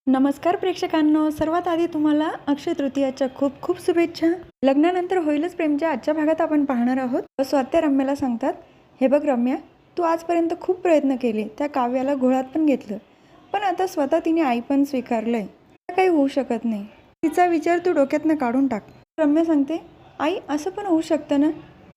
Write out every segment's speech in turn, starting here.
नमस्कार प्रेक्षकांनो, सर्वात आधी तुम्हाला अक्षय तृतीयाच्या खूप खूप शुभेच्छा. लग्नानंतर होईलच प्रेमच्या आजच्या भागात आपण पाहणार आहोत. स्वात्या रम्याला सांगतात, हे बघ रम्या, तू आजपर्यंत खूप प्रयत्न केले, त्या काव्याला घोळात पण घेतलं, पण आता स्वतः तिने आई पण स्वीकारलंय. काही होऊ शकत नाही. तिचा विचार तू डोक्यातनं काढून टाक. रम्या सांगते, आई असं पण होऊ शकतं ना,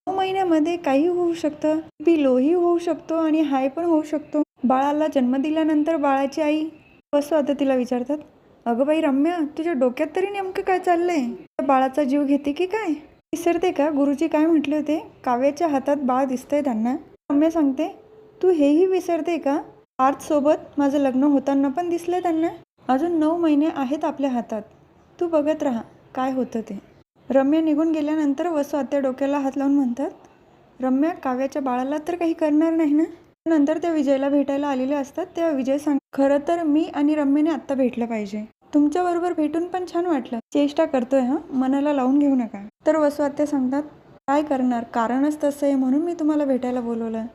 9 महिन्यामध्ये काही होऊ शकतं. बी लोही होऊ शकतो आणि हाय पण होऊ शकतो. बाळाला जन्म दिल्यानंतर बाळाची आई वसू आता तिला विचारतात, अगं बाई रम्या, तुझ्या डोक्यात तरी नेमकं काय चाललंय? बाळाचा जीव घेते की काय? विसरते का गुरुजी काय म्हटले होते? काव्याच्या हातात बाळ दिसतंय त्यांना. रम्या सांगते, तू हेही विसरते का? पार्थ सोबत माझं लग्न होताना पण दिसलंय त्यांना. अजून 9 महिने आहेत आपल्या हातात, तू बघत राहा काय होतं ते. रम्या निघून गेल्यानंतर वसू आत्या डोक्याला हात लावून म्हणतात, रम्या, काव्याच्या बाळाला तर काही करणार नाही ना? नंतर त्या विजयला भेटायला आलेले असतात. तेव्हा विजय सांग, खरं तर मी आणि रम्याने आत्ता भेटलं पाहिजे. तुमच्याबरोबर भेटून पण छान वाटलं. चेष्टा करतोय हा, मनाला लावून घेऊ नका. तर वसू आत्या सांगतात, काय करणार, कारणच तसं आहे म्हणून मी तुम्हाला भेटायला बोलवलं.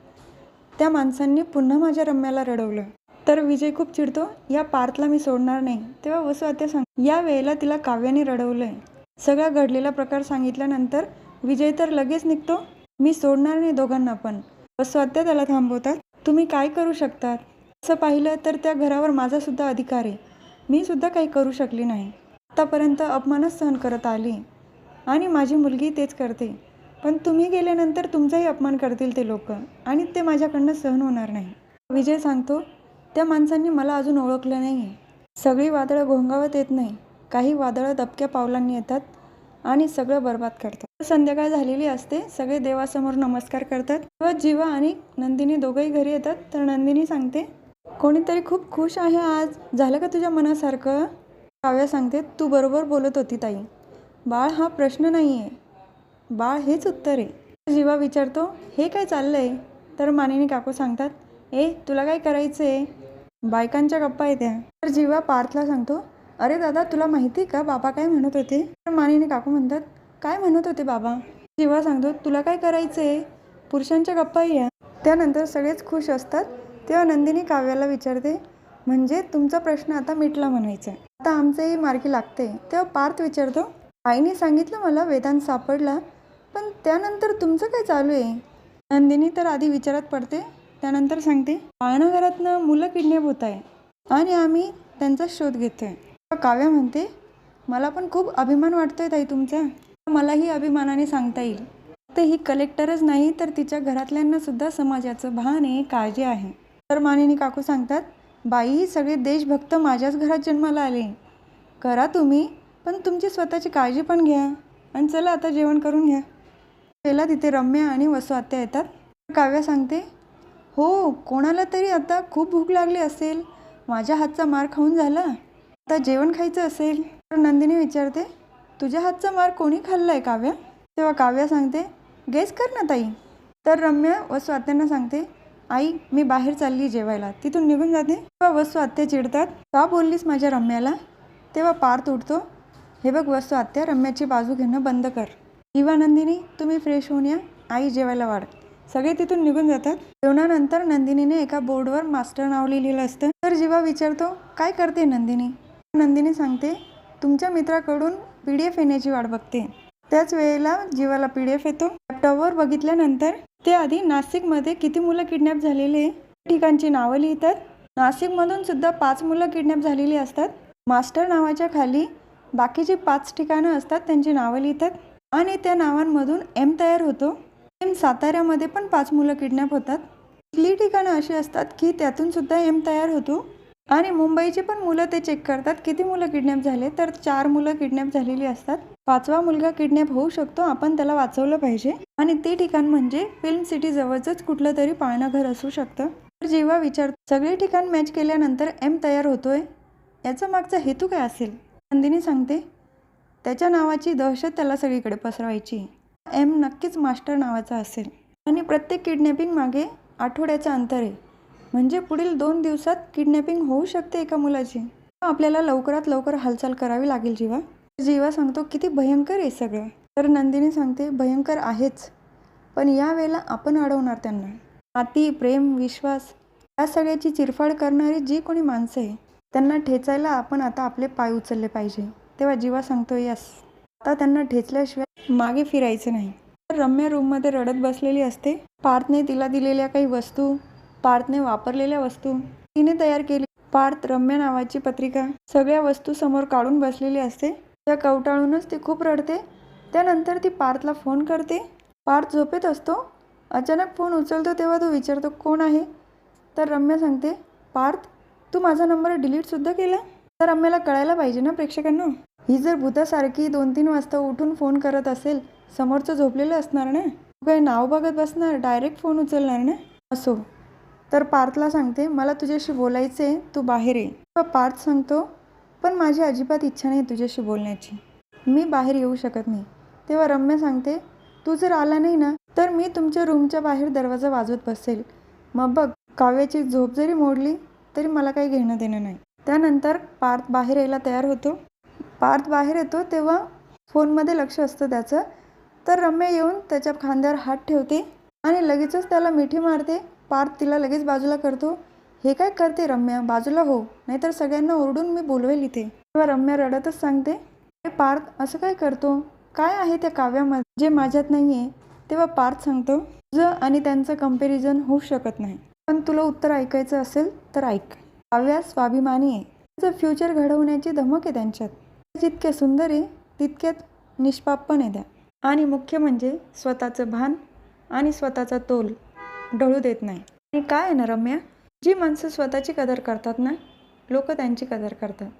त्या माणसांनी पुन्हा माझ्या रम्याला रडवलं. तर विजय खूप चिडतो, या पार्थला मी सोडणार नाही. तेव्हा वसू आत्या सांग, या वेळेला तिला काव्याने रडवलंय. सगळा घडलेला प्रकार सांगितल्यानंतर विजय तर लगेच निघतो, मी सोडणार नाही दोघांना पण. वसू आत्या त्याला थांबवतात, तुम्ही काय करू शकतात? असं पाहिलं तर त्या घरावर माझा सुद्धा अधिकार आहे. मी सुद्धा काही करू शकली नाही. आतापर्यंत अपमानच सहन करत आली आणि माझी मुलगी तेच करते. पण तुम्ही गेल्यानंतर तुमचाही अपमान करतील ते लोक आणि ते माझ्याकडनं सहन होणार नाही. विजय सांगतो, त्या माणसांनी मला अजून ओळखलं नाही. सगळी वादळं घोंगावत येत नाही, काही वादळं दबक्या पावलांनी येतात आणि सगळं बरबाद करतात. संध्याकाळ झालेली असते. सगळे देवासमोर नमस्कार करतात. तेव्हा जीवा आणि नंदिनी दोघंही घरी येतात. तर नंदिनी सांगते, कोणीतरी खूप खुश आहे आज, झालं का तुझ्या मनासारखं? काव्या सांगते, तू बरोबर बोलत होती ताई. बाळ हा प्रश्न नाही आहे, बाळ हेच उत्तर आहे. जीवा विचारतो, हे काय चाललंय? तर मानिनी काकू सांगतात, तुला काय करायचंय? बायकांच्या गप्पा आहे त्या. तर जीवा पार्थला सांगतो, अरे दादा, तुला माहिती का बाबा काय म्हणत होते? तर मानिनी काकू म्हणतात, काय म्हणत होते बाबा? जीवा सांगतो, तुला काय करायचंय? पुरुषांच्या गप्पाही या. त्यानंतर सगळेच खुश असतात. तेव्हा नंदिनी काव्याला विचारते, म्हणजे तुमचा प्रश्न आता मिटला म्हणायचा, आता आमचंही मार्गी लागते. तेव्हा पार्थ विचारतो, आईने सांगितलं मला वेदांत सापडला, पण त्यानंतर तुमचं काय चालू आहे? नंदिनी तर आधी विचारात पडते, त्यानंतर सांगते, पाळणाघरातनं मुलं किडनॅप होत आहे आणि आम्ही त्यांचा शोध घेतोय. काव्या म्हणते, मला पण खूप अभिमान वाटतोय ताई तुमचा. मलाही अभिमानाने सांगता येईल, तर ही कलेक्टरच नाही तर तिच्या घरातल्यांना सुद्धा समाजाचं भान आहे, काळजी आहे. तर मानिनी काकू सांगतात, बाई, सगळे देशभक्त माझ्याच घरात जन्माला आले. करा तुम्ही, पण तुमची स्वतःची काळजी पण घ्या. आणि चला आता जेवण करून घ्या. पहिला तिथे रम्या आणि वसू आत्या येतात. काव्या सांगते, हो, कोणाला तरी आता खूप भूक लागली असेल, माझ्या हातचा मार खाऊन झाला, आता जेवण खायचं असेल. तर नंदिनी विचारते, तुझ्या हातचा मार कोणी खाल्लाय काव्या? तेव्हा काव्या सांगते, गेस कर ना ताई. तर रम्या वसू आत्यांना सांगते, आई, मी बाहेर चालली जेवायला, तिथून निघून जाते. तेव्हा वसू आत्या चिडतात, का बोललीस माझ्या रम्याला? तेव्हा पार्थ उठतो, हे बघ वसू आत्या, रम्याची बाजू घेणं बंद कर. किंवा नंदिनी, तुम्ही फ्रेश होऊन या, आई जेवायला वाढ. सगळे तिथून निघून जातात. जेवणानंतर नंदिनीने एका बोर्डवर मास्टर नाव लिहिलेलं असतं. तर जीवा विचारतो, काय करते नंदिनी? नंदिनी सांगते, तुमच्या मित्राकडून PDF येण्याची वाट बघते. त्याच वेळेला जीवाला PDF येतो. लॅपटॉपवर बघितल्यानंतर ते आधी नाशिकमध्ये किती मुलं किडनॅप झालेले ठिकाणची नावं लिहितात. नाशिकमधून सुद्धा 5 मुलं किडनॅप झालेली असतात. मास्टर नावाच्या खाली बाकीची 5 ठिकाणं असतात, त्यांची नावं लिहितात आणि त्या नावांमधून M तयार होतो. साताऱ्यामध्ये पण 5 मुलं किडनॅप होतात. इथली ठिकाणं अशी असतात की त्यातून सुद्धा M तयार होतो आणि मुंबईची पण मुलं ते चेक करतात किती मुलं किडनॅप झाले, तर 4 मुलं किडनॅप झालेली असतात. 5वा मुलगा किडनॅप होऊ शकतो, आपण त्याला वाचवलं पाहिजे. आणि ते ठिकाण म्हणजे फिल्म सिटी जवळच कुठलं तरी पाळणं घर असू शकतं. तर जेव्हा सगळे ठिकाण मॅच केल्यानंतर M तयार होतोय, याचा मागचा हेतू काय असेल? नंदिनी सांगते, त्याच्या नावाची दहशत त्याला सगळीकडे पसरवायची. M नक्कीच मास्टर नावाचा असेल आणि प्रत्येक किडनॅपिंग मागे आठवड्याचं अंतर आहे, म्हणजे पुढील 2 दिवसात किडनॅपिंग होऊ शकते एका मुलाची. आपल्याला लवकरात लवकर हालचाल करावी लागेल. जीवा सांगतो, किती भयंकर आहे सगळं. तर नंदिनी सांगते, भयंकर आहेच, पण या वेळेला आपण अडवणार त्यांना. नाती, प्रेम, विश्वास या सगळ्याची चिरफाड करणारी जी कोणी माणसं आहे त्यांना ठेचायला आपण आता आपले पाय उचलले पाहिजे. तेव्हा जीवा सांगतो यस, आता त्यांना ठेचल्याशिवाय मागे फिरायचं नाही. तर रम्या रूममध्ये रडत बसलेली असते. पार्थने तिला दिलेल्या काही वस्तू, पार्थने वापरलेल्या वस्तू तिने तयार केली. पार्थ रम्या नावाची पत्रिका सगळ्या वस्तू समोर काढून बसलेली असते. त्या कवटाळूनच ती खूप रडते. त्यानंतर ती पार्थला फोन करते. पार्थ झोपेत असतो. अचानक फोन उचलतो तेव्हा तो विचारतो कोण आहे. तर रम्या सांगते पार्थ तू माझा नंबर डिलीटसुद्धा केला. तर रम्याला कळायला पाहिजे ना प्रेक्षकांना, ही जर भूतासारखी 2-3 वाजता उठून फोन करत असेल, समोरचं झोपलेलं असणार ना, काही नाव बघत बसणार, डायरेक्ट फोन उचलणार ना. असो, तर पार्थला सांगते मला तुझ्याशी बोलायचे, तू बाहेर ये. पार्थ सांगतो पण माझी अजिबात इच्छा नाही तुझ्याशी बोलण्याची, मी बाहेर येऊ शकत नाही. तेव्हा रम्या सांगते तू जर आला नाही ना तर मी तुमच्या रूमच्या बाहेर दरवाजा वाजवत बसेल. मग बघ, काव्याची झोप जरी मोडली तरी मला काही घेणं देणं नाही. त्यानंतर पार्थ बाहेर यायला तयार होतो. पार्थ बाहेर येतो तेव्हा फोनमध्ये लक्ष असतं त्याचं. तर रम्या येऊन त्याच्या खांद्यावर हात ठेवते आणि लगेचच त्याला मिठी मारते. पार्थ तिला लगेच बाजूला करतो. हे काय करते रम्या, बाजूला हो, नाहीतर सगळ्यांना ओरडून मी बोलवेल इथे. तेव्हा रम्या रडतच सांगते हे पार्थ असं काय करतो, काय आहे त्या काव्यामध्ये जे माझ्यात नाही आहे. तेव्हा पार्थ सांगतो तुझं आणि त्यांचं कंपॅरिझन होऊ शकत नाही, पण तुला उत्तर ऐकायचं असेल तर ऐक. काव्या स्वाभिमानी आहे, तिचं फ्युचर घडवण्याची धमक आहे त्यांच्यात. जितके सुंदर आहे तितक्यात निष्पाप पण आहे त्या. आणि मुख्य म्हणजे स्वतःचं भान आणि स्वतःचा तोल ढळू देत नाही. आणि काय आहे ना रम्या, जी माणसं स्वतःची कदर करतात ना, लोक त्यांची कदर करतात.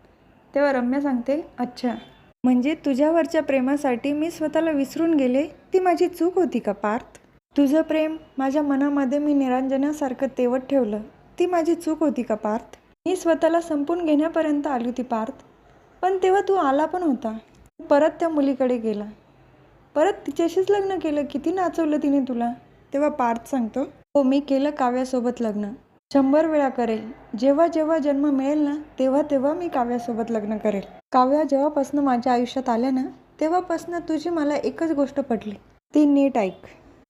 तेव्हा रम्या सांगते अच्छा, म्हणजे तुझ्यावरच्या प्रेमासाठी मी स्वतःला विसरून गेले, ती माझी चूक होती का पार्थ? तुझं प्रेम माझ्या मनामध्ये मी निरांजनासारखं तेवत ठेवलं, ती माझी चूक होती का पार्थ? मी स्वतःला संपून घेण्यापर्यंत आली होती पार्थ, पण तेव्हा तू आला पण होता. परत त्या मुलीकडे गेला, परत तिच्याशीच लग्न केलं, किती नाचवलं तिने तुला. तेव्हा पार्थ सांगतो हो, मी केलं काव्यासोबत लग्न, 100 वेळा करेल. जेव्हा जेव्हा जन्म मिळेल ना तेव्हा तेव्हा मी काव्यासोबत लग्न करेल. काव्या जेव्हापासनं माझ्या आयुष्यात आल्या ना तेव्हापासनं तुझी मला एकच गोष्ट पटली, ती नीट ऐक.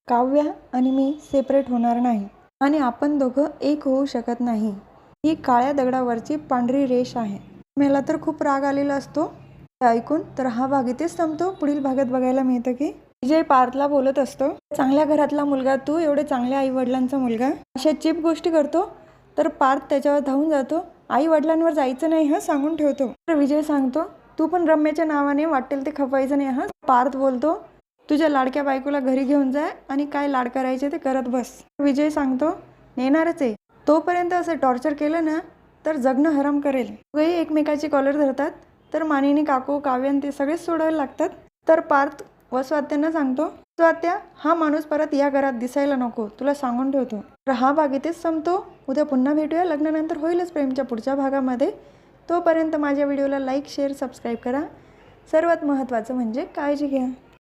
काव्या आणि मी सेपरेट होणार नाही आणि आपण दोघं एक होऊ शकत नाही. ही काळ्या दगडावरची पांढरी रेष आहे. मला तर खूप राग आलेला असतो ते ऐकून. तर हा भाग इथेच थांबतो. पुढील भागात बघायला मिळतं की विजय पार्थला बोलत असतो चांगल्या घरातला मुलगा तू, एवढे चांगल्या आई वडिलांचा मुलगा अशा चीप गोष्टी करतो. तर पार्थ त्याच्यावर धावून जातो. आई वडिलांवर जायचं नाही हा, सांगून ठेवतो. तर विजय सांगतो तू पण रम्याच्या नावाने वाटेल ते खपायचं नाही हा. पार्थ बोलतो तुझ्या लाडक्या बायकोला घरी घेऊन जा आणि काय लाड करायचे ते करत बस. विजय सांगतो नेणारच आहे, तोपर्यंत असं टॉर्चर केलं ना तर जगणं हराम करेल. दोघेही एकमेकाची कॉलर धरतात. तर मानिनी काकू, काव्यान ते सगळेच सोडायला लागतात. तर पार्थ व स्वात्यांना सांगतो स्वात्या हा माणूस परत या घरात दिसायला नको, तुला सांगून ठेवतो. तर हा भाग इथेच संपतो. उद्या पुन्हा भेटूया. लग्नानंतर होईलच प्रेमच्या पुढच्या भागामध्ये. तोपर्यंत माझ्या व्हिडिओला लाईक, शेअर, सबस्क्राईब करा. सर्वात महत्त्वाचं म्हणजे काळजी घ्या.